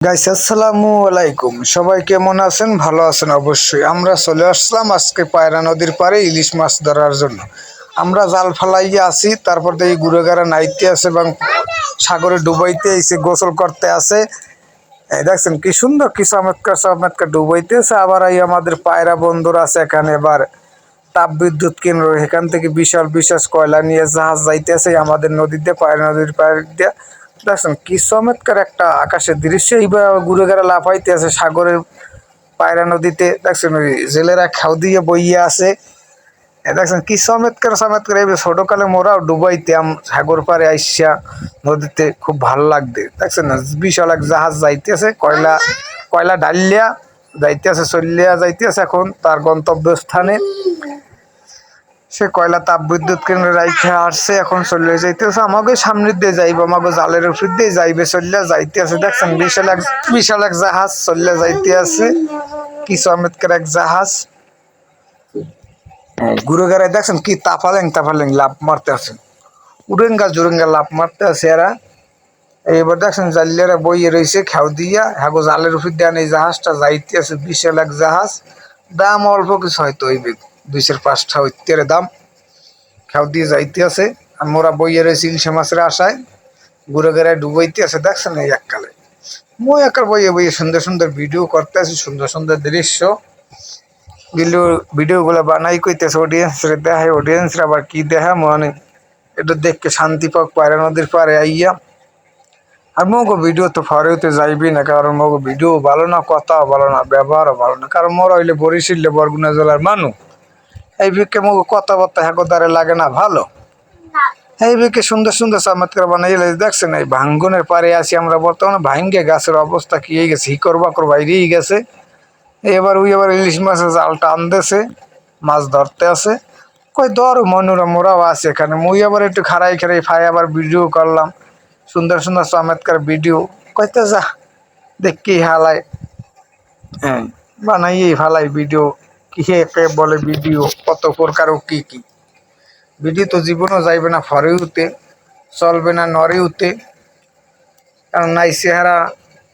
Guys আসসালামু আলাইকুম, সবাই কেমন আছেন? ভালো আছেন অবশ্যই। আমরা চলে আসলাম আজকে পায়রা নদীর পাড়ে ইলিশ মাছ ধরার জন্য। আমরা জাল ফালাইয়া আছি, তারপর দেখি ঘুরেগাড়া নাইতে আছে এবং সাগরে ডুবাইতে এসে গোসল করতে আছে। এই দেখছেন কি সুন্দর, কি চমৎকার চমৎকার ডুবাইতে আছে। আবার এই আমাদের পায়রা বন্ধুরা আছে এখানে। এবার তাপ বিদ্যুৎ কেন্দ্র, এখান থেকে বিশাল বিশাল কয়লা নিয়ে জাহাজ যাইতেছে আমাদের নদীতে, পায়রা নদীর পাড়ে দিয়ে। দেখছেন কি চমৎকার একটা আকাশের দৃশ্য। এইবার ঘুরে ঘেরা লাফাইতে আছে সাগরের পায়রা নদীতে। দেখছেন ওই জেলেরা খাও দিয়ে বইয়া আছে। দেখছেন কি চমৎকার চমৎকার। এই ছোটকালে মোরাও ডুবাইতাম সাগর পাড়ে আইসা নদীতে, খুব ভালো লাগবে। দেখছেন না, বিশাল এক জাহাজ যাইতেছে, কয়লা কয়লা ডালিয়া যাইতেছে, চলিয়া যাইতেছে এখন তার গন্তব্যস্থানে। সে কয়লা তাপ বিদ্যুৎ কেন্দ্রে রাইখা আসছে, এখন চলে যাইতেছে। আমাকে সামনের দিয়ে যাইবে, আমাকে জালের উপর দিয়ে যাইবে, চলিয়া যাইতে আছে। দেখছেন বিশাল এক জাহাজ চলিয়া যাইতে আছে। কি চমৎকার এক জাহাজ। ঘুরে গেড়ায় দেখছেন কি তাফালেং লাভ মারতে আছে, জুরেঙ্গা লাভ মারতে আছে এরা। এইবার দেখছেন জালিয়ারা বইয়ে রয়েছে খেউ দিয়া, হ্যাগো জালের উপর দিয়ে এই জাহাজটা যাইতে আছে। বিশাল এক জাহাজ, দাম অল্প কিছু হয়তো হইবে, 2-5টা হইতে দাম। খেউ দিয়ে যাইতে আছে, আমরা বইয়ে রয়েছি ইলিশে মাছের আশায়। ঘুরে গেড়ায় ডুবাইতে আছে। দেখছেন এই এককালে মই একার বইয়ে বইয়ে সুন্দর সুন্দর ভিডিও করতে আছি, সুন্দর সুন্দর দৃশ্য ভিডিও গুলো বানাই কইতেছে। অডিয়েন্সরা দেখায়, অডিয়েন্সরা আবার কি দেখা মানে এটা দেখকে শান্তি পাক পায়রা নদীর পারে আইয়া। আর মগো ভিডিও তো ফরেতে যাইবি না, কারণ মগো ভিডিও ভালো না, কথাও ভালো না, ব্যবহারও ভালো না। কারণ মোরা হইলে বরিশাল বরগুনা জেলার মানুষ। এই বিকে মগো কথাবার্তা হ্যাকোদারে লাগে না ভালো। এই বিকে সুন্দর সুন্দর চমৎকার বানাইলে। দেখছেন এই ভাঙ্গনের পারে আছি আমরা বর্তমানে। ভাঙ্গে গাছের অবস্থা কি হয়ে গেছে, হিকর বাকর বাইরেই গেছে। এবার ইলিশ মাছের জালটা আনতেছে, মাছ ধরতে আছে। কই ধর মনুরা মোরাও আছে এখানে। মুই আবার একটু খাড়াই ফাই আবার ভিডিও করলাম, সুন্দর সুন্দর চমৎকার ভিডিও। কইতে যা দেখি হালায়, হ্যাঁ বানাইয়েই ফালাই ভিডিও। কি একে বলে ভিডিও, কত প্রকার ও কি কি ভিডিও তো জীবনও যাইবে না ফরেউতে, চলবে না নরেউতে। কারণ নাই চেহারা,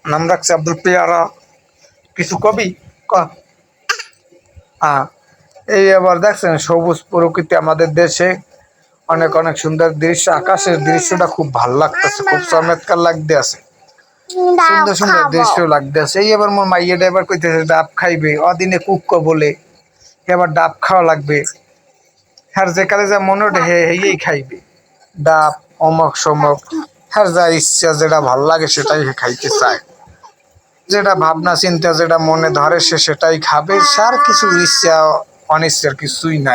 নাম রাখছে আব্দুল পেয়ারা। কিছু কবি ক। এই আবার দেখছেন সবুজ প্রকৃতি আমাদের দেশে, অনেক অনেক সুন্দর দৃশ্য। আকাশের দৃশ্যটা খুব ভালো লাগতেছে, খুব চমৎকার লাগতে আছে, সুন্দর সুন্দর দৃশ্য লাগতে আছে। এই এবার মোর মাইয়া ড্রাইভার কইতেছে ডাব খাইবে, অদিনে কুক্ক বলে এবার ডাব খাওয়া লাগবে। হ্যাঁ যেখানে যা মনে ওঠে হেই খাইবে ডাব, অমক সমক। হ্যাঁ যা ইচ্ছা যেটা ভাল লাগে সেটাই খাইতে চায়, যেটা ভাবনা চিন্তা যেটা মনে ধরে সে সেটাই খাবে। আর কিছু ইচ্ছা অনিচ্ছার কিছুই নাই।